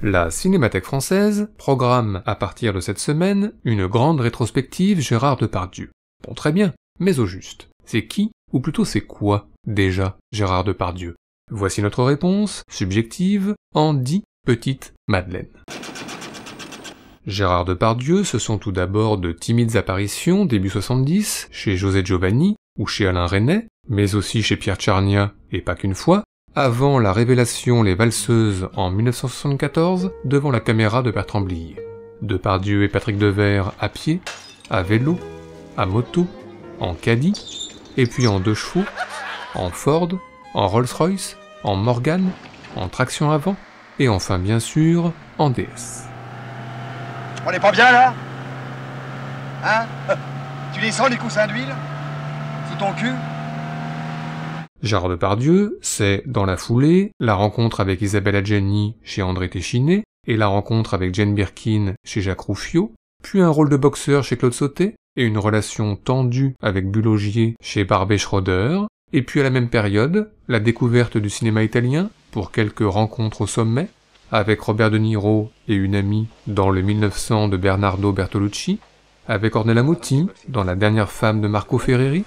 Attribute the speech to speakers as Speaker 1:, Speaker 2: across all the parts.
Speaker 1: La Cinémathèque française programme à partir de cette semaine une grande rétrospective Gérard Depardieu. Bon, très bien, mais au juste. C'est qui, ou plutôt c'est quoi, déjà, Gérard Depardieu? Voici notre réponse, subjective, en 10 petites madeleines. Gérard Depardieu, ce sont tout d'abord de timides apparitions début 70 chez José Giovanni ou chez Alain Resnais, mais aussi chez Pierre Tchernia, et pas qu'une fois, avant la révélation Les Valseuses en 1974 devant la caméra de Bertrand Blier. Depardieu et Patrick Devers à pied, à vélo, à moto, en caddie, et puis en 2 chevaux, en Ford, en Rolls-Royce, en Morgan, en traction avant, et enfin bien sûr, en DS.
Speaker 2: On n'est pas bien là? Hein? Tu les sens les coussins d'huile? Sous ton cul?
Speaker 1: Gérard Depardieu, c'est, dans la foulée, la rencontre avec Isabelle Adjani chez André Téchiné, et la rencontre avec Jane Birkin chez Jacques Rouffio, puis un rôle de boxeur chez Claude Sautet, et une relation tendue avec Bulogier chez Barbet Schroeder, et puis à la même période, la découverte du cinéma italien, pour quelques rencontres au sommet, avec Robert De Niro et une amie dans le 1900 de Bernardo Bertolucci, avec Ornella Muti dans La dernière femme de Marco Ferreri,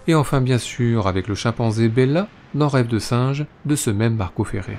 Speaker 1: et enfin bien sûr avec le chimpanzé Bella dans Rêve de singe de ce même Marco Ferreri.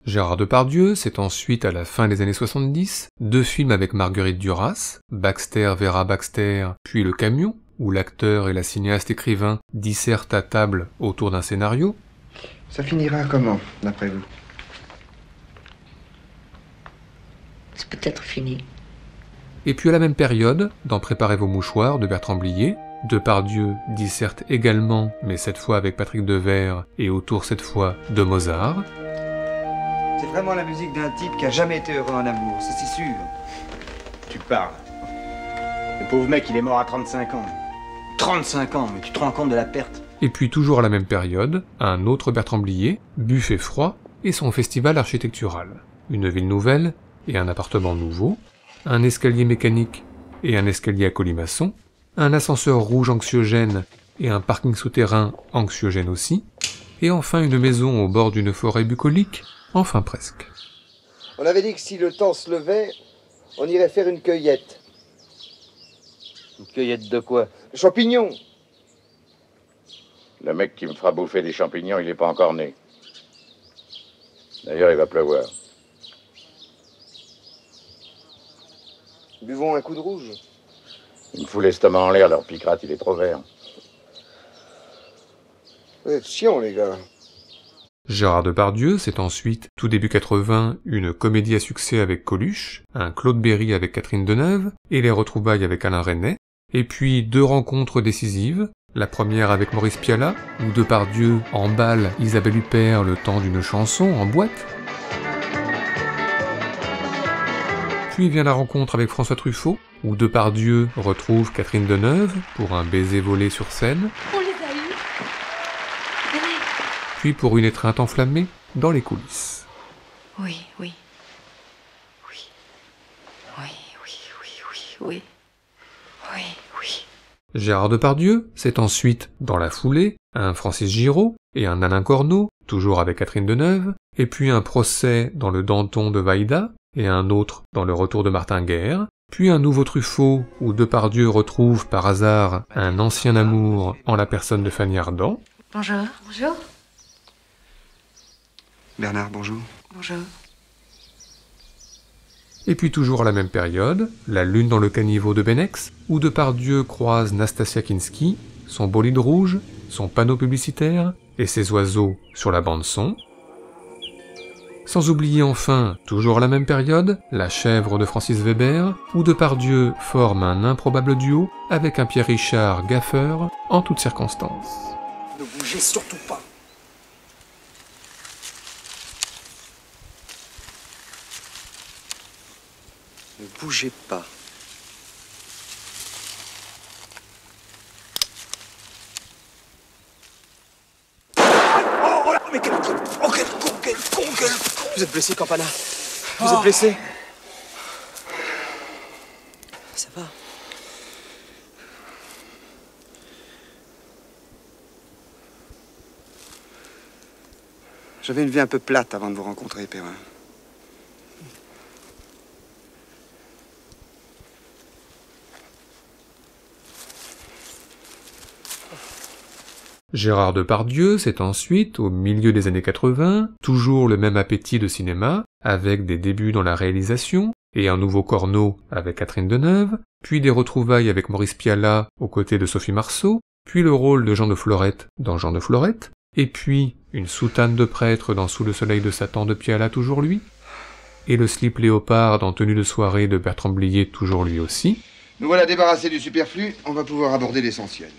Speaker 1: Gérard Depardieu, c'est ensuite à la fin des années 70, 2 films avec Marguerite Duras, Baxter verra Baxter, puis Le Camion, où l'acteur et la cinéaste-écrivain dissertent à table autour d'un scénario.
Speaker 3: Ça finira comment, d'après vous?
Speaker 4: C'est peut-être fini.
Speaker 1: Et puis à la même période, dans Préparez vos mouchoirs de Bertrand Blier, Depardieu disserte également, mais cette fois avec Patrick Devers, et autour cette fois de Mozart.
Speaker 5: C'est vraiment la musique d'un type qui a jamais été heureux en amour, ça c'est sûr.
Speaker 2: Tu parles. Le pauvre mec, il est mort à 35 ans.
Speaker 5: 35 ans, mais tu te rends compte de la perte?
Speaker 1: Et puis toujours à la même période, un autre Bertrand Blier, Buffet froid, et son festival architectural. Une ville nouvelle et un appartement nouveau, un escalier mécanique et un escalier à colimaçon, un ascenseur rouge anxiogène et un parking souterrain anxiogène aussi, et enfin une maison au bord d'une forêt bucolique, enfin presque.
Speaker 3: On avait dit que si le temps se levait, on irait faire une cueillette.
Speaker 5: Une cueillette de quoi?
Speaker 3: Champignons.
Speaker 6: Le mec qui me fera bouffer des champignons, il n'est pas encore né. D'ailleurs, il va pleuvoir.
Speaker 3: Buvons un coup de rouge.
Speaker 6: Il me fout l'estomac en l'air, leur picrate, il est trop vert.
Speaker 3: Vous êtes chiants, les gars.
Speaker 1: Gérard Depardieu, c'est ensuite, tout début 80, une comédie à succès avec Coluche, un Claude Berry avec Catherine Deneuve, et les retrouvailles avec Alain Resnais, et puis 2 rencontres décisives, la première avec Maurice Pialat, où Depardieu emballe Isabelle Huppert le temps d'une chanson en boîte. Puis vient la rencontre avec François Truffaut, où Depardieu retrouve Catherine Deneuve pour un baiser volé sur scène.
Speaker 4: On les a eus. Venez.
Speaker 1: Puis pour une étreinte enflammée dans les coulisses.
Speaker 4: Oui, oui. Oui. Oui, oui, oui, oui, oui. Oui, oui.
Speaker 1: Gérard Depardieu, c'est ensuite, dans la foulée, un Francis Giraud et un Alain Corneau, toujours avec Catherine Deneuve, et puis un procès dans le Danton de Vaïda, et un autre dans le Retour de Martin Guerre, puis un nouveau Truffaut où Depardieu retrouve par hasard un ancien amour en la personne de Fanny Ardant.
Speaker 4: Bonjour. Bonjour.
Speaker 3: Bernard, bonjour.
Speaker 4: Bonjour.
Speaker 1: Et puis toujours à la même période, La Lune dans le caniveau de Benex, où Depardieu croise Nastasia Kinski, son bolide rouge, son panneau publicitaire et ses oiseaux sur la bande-son. Sans oublier enfin, toujours à la même période, La Chèvre de Francis Weber, où Depardieu forme un improbable duo avec un Pierre Richard gaffeur en toutes circonstances.
Speaker 5: Ne bougez surtout pas. Ne bougez pas.
Speaker 2: Mais quel con! Oh, quel con, quel con, quel con! Vous êtes blessé, Campana? Vous êtes blessé? Ça va?
Speaker 5: J'avais une vie un peu plate avant de vous rencontrer, Perrin.
Speaker 1: Gérard Depardieu, c'est ensuite, au milieu des années 80, toujours le même appétit de cinéma, avec des débuts dans la réalisation, et un nouveau Corneau avec Catherine Deneuve, puis des retrouvailles avec Maurice Pialat aux côtés de Sophie Marceau, puis le rôle de Jean de Florette dans Jean de Florette, et puis une soutane de prêtre dans Sous le soleil de Satan de Pialat, toujours lui, et le slip léopard dans Tenue de soirée de Bertrand Blier, toujours lui aussi.
Speaker 3: Nous voilà débarrassés du superflu, on va pouvoir aborder l'essentiel.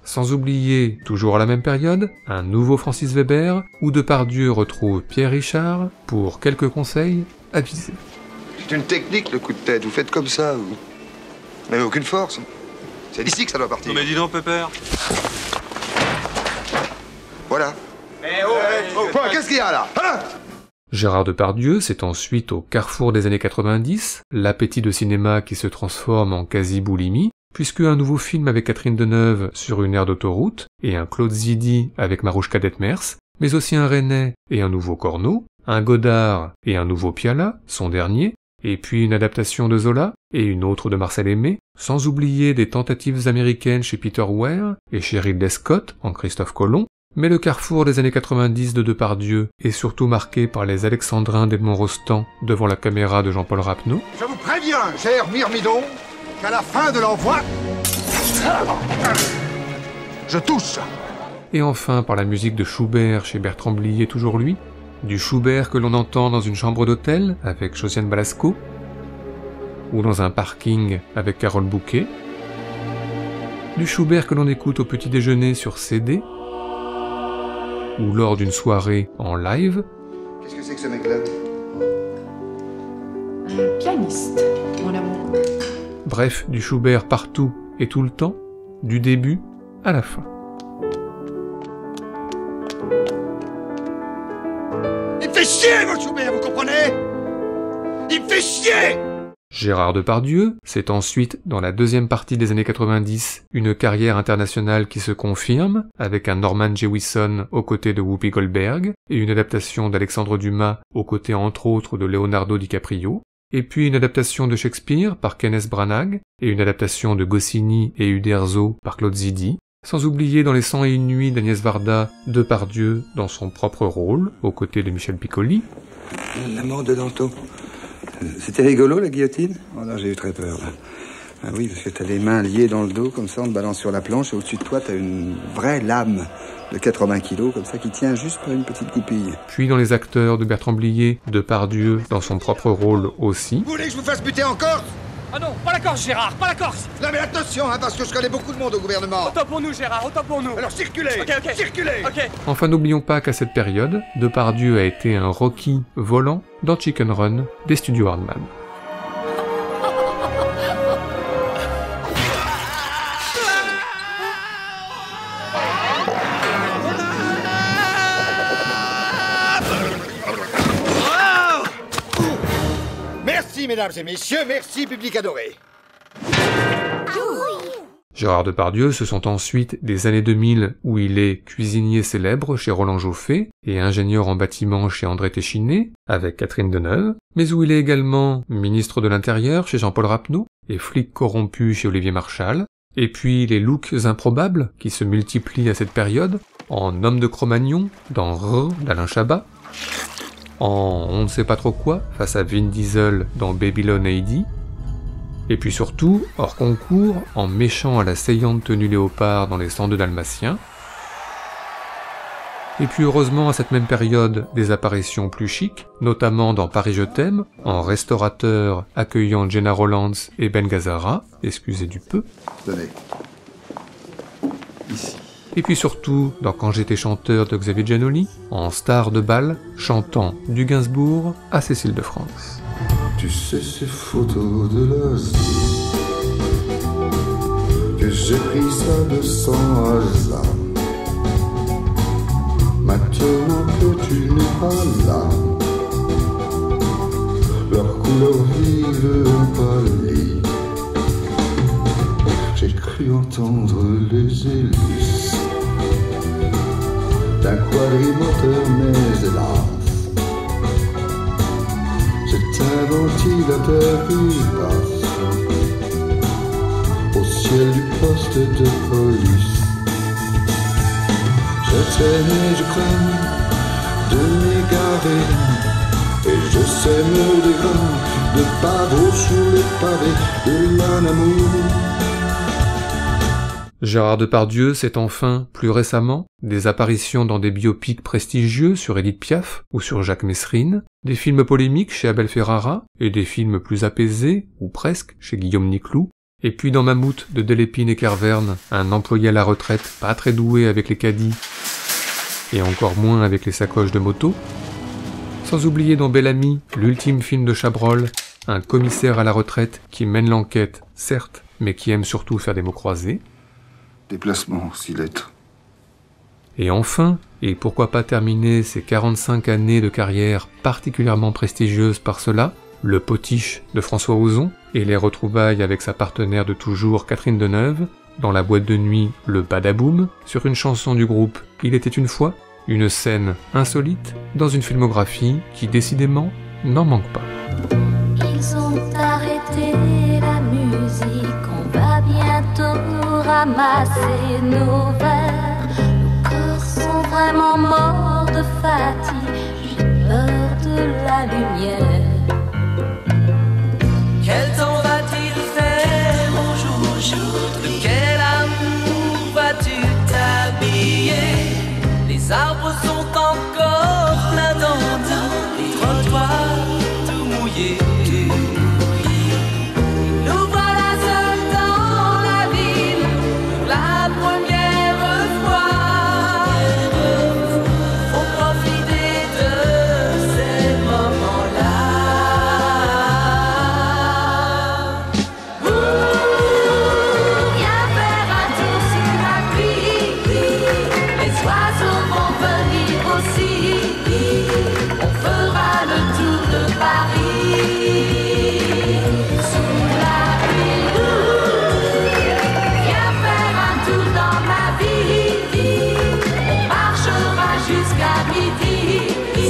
Speaker 1: Sans oublier, toujours à la même période, un nouveau Francis Weber, où Depardieu retrouve Pierre Richard pour quelques conseils avisés.
Speaker 3: C'est une technique, le coup de tête. Vous faites comme ça, vous n'avez aucune force. C'est d'ici que ça doit partir.
Speaker 7: Non mais dis donc, Pépère.
Speaker 3: Voilà. Qu'est-ce qu'il y a là, hein?
Speaker 1: Gérard Depardieu, c'est ensuite au carrefour des années 90, l'appétit de cinéma qui se transforme en quasi-boulimie, puisque un nouveau film avec Catherine Deneuve sur une aire d'autoroute, et un Claude Zidi avec Marouchka Detmers, mais aussi un Resnais et un nouveau Corneau, un Godard et un nouveau Pialat, son dernier, et puis une adaptation de Zola, et une autre de Marcel Aimé, sans oublier des tentatives américaines chez Peter Weir et chez Ridley Scott en Christophe Colomb, mais le carrefour des années 90 de Depardieu est surtout marqué par les Alexandrins d'Edmond Rostand devant la caméra de Jean-Paul Rapneau.
Speaker 2: Je vous préviens, cher Myrmidon, qu'à la fin de l'envoi, je touche.
Speaker 1: Et enfin par la musique de Schubert chez Bertrand Blier, toujours lui, du Schubert que l'on entend dans une chambre d'hôtel avec Josiane Balasco, ou dans un parking avec Carole Bouquet, du Schubert que l'on écoute au petit déjeuner sur CD, ou lors d'une soirée en live.
Speaker 3: Qu'est-ce que c'est que ce mec-là?
Speaker 4: Un pianiste, mon amour.
Speaker 1: Bref, du Schubert partout et tout le temps, du début à la fin.
Speaker 2: Il me fait chier, votre Schubert, vous comprenez? Il me fait chier!
Speaker 1: Gérard Depardieu, c'est ensuite, dans la deuxième partie des années 90, une carrière internationale qui se confirme, avec un Norman Jewison aux côtés de Whoopi Goldberg, et une adaptation d'Alexandre Dumas aux côtés entre autres de Leonardo DiCaprio, et puis une adaptation de Shakespeare par Kenneth Branagh, et une adaptation de Goscinny et Uderzo par Claude Zidi, sans oublier dans Les 101 nuits d'Agnès Varda, Depardieu dans son propre rôle, aux côtés de Michel Piccoli.
Speaker 5: La mort de Danto. C'était rigolo, la guillotine? Oh là, j'ai eu très peur, là. Ah oui, parce que t'as les mains liées dans le dos, comme ça, on te balance sur la planche, et au-dessus de toi, t'as une vraie lame de 80 kilos, comme ça, qui tient juste par une petite goupille.
Speaker 1: Puis dans les acteurs de Bertrand Blier, Depardieu dans son propre rôle aussi.
Speaker 2: Vous voulez que je vous fasse buter en Corse?
Speaker 7: Ah non, pas la Corse, Gérard, pas la Corse.
Speaker 2: Non mais attention, hein, parce que je connais beaucoup de monde au gouvernement.
Speaker 7: Autant pour nous, Gérard, autant pour nous.
Speaker 2: Alors circulez,
Speaker 7: Ok.
Speaker 2: circulez.
Speaker 7: Ok.
Speaker 1: Enfin, n'oublions pas qu'à cette période, Depardieu a été un Rocky volant dans Chicken Run des studios Hardman.
Speaker 2: Merci mesdames et messieurs, merci public adoré.
Speaker 1: Gérard Depardieu, ce sont ensuite des années 2000 où il est cuisinier célèbre chez Roland Joffé et ingénieur en bâtiment chez André Téchiné, avec Catherine Deneuve, mais où il est également ministre de l'Intérieur chez Jean-Paul Rapneau et flic corrompu chez Olivier Marchal, et puis les looks improbables qui se multiplient à cette période, en homme de Cro-Magnon dans R d'Alain Chabat, en on ne sait pas trop quoi face à Vin Diesel dans Babylon AD, et puis surtout, hors concours, en méchant à la saillante tenue léopard dans les 102 Dalmatiens. Et puis heureusement à cette même période, des apparitions plus chics, notamment dans Paris je t'aime, en restaurateur accueillant Gena Rowlands et Ben Gazzara, excusez du peu.
Speaker 3: Tenez. Ici.
Speaker 1: Et puis surtout, dans Quand j'étais chanteur de Xavier Giannoli, en star de bal, chantant du Gainsbourg à Cécile de France.
Speaker 8: Tu sais ces photos de l'Asie, que j'ai pris ça de sans hasard. pas là. Leur couleur vive pâlit. J'ai cru entendre les hélices d'un quadrimoteur, mais hélas, c'est un ventilateur qui passe au ciel du poste de police. Je traîne et je crains de m'égarer, et je sème des grains de pavot sur les pavés de l'anamour.
Speaker 1: Gérard Depardieu, c'est enfin, plus récemment, des apparitions dans des biopics prestigieux sur Édith Piaf ou sur Jacques Messrine, des films polémiques chez Abel Ferrara et des films plus apaisés, ou presque, chez Guillaume Niclou, et puis dans Mammouth de Delépine et Kervern, un employé à la retraite pas très doué avec les caddies, et encore moins avec les sacoches de moto, sans oublier dans Bel Ami, l'ultime film de Chabrol, un commissaire à la retraite qui mène l'enquête, certes, mais qui aime surtout faire des mots croisés.
Speaker 3: Déplacement, 6 lettres.
Speaker 1: Et enfin, et pourquoi pas terminer ces 45 années de carrière particulièrement prestigieuses par cela, le potiche de François Ozon et les retrouvailles avec sa partenaire de toujours Catherine Deneuve, dans la boîte de nuit Le Badaboum, sur une chanson du groupe Il était une fois, une scène insolite dans une filmographie qui décidément n'en manque pas.
Speaker 9: Ils ont arrêté la musique, on va bientôt ramasser nos verres. Nos corps sont vraiment morts de fatigue, j'ai peur de la lumière.
Speaker 10: Quel temps va-t-il faire aujourd'hui? De quel amour vas-tu t'habiller? Les arbres sont encore pleins d'eau, les trottoirs tout mouillés. Nous voilà seuls dans la ville pour la première fois. Faut profiter de ces moments-là. Viens faire un tour sur la pluie, les oiseaux vont venir aussi. On fera le tour de Paris sous la pluie. Viens faire un tour dans ma vie, on marchera jusqu'à midi,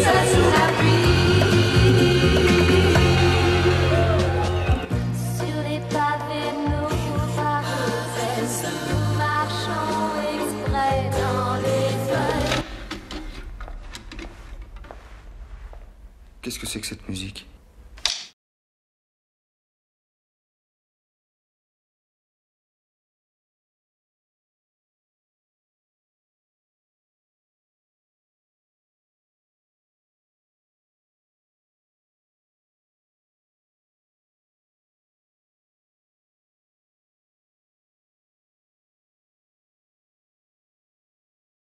Speaker 10: seul sous la pluie. Sur les pavés nous paraissent, nous marchons exprès dans les feuilles.
Speaker 5: Qu'est-ce que c'est que cette musique ?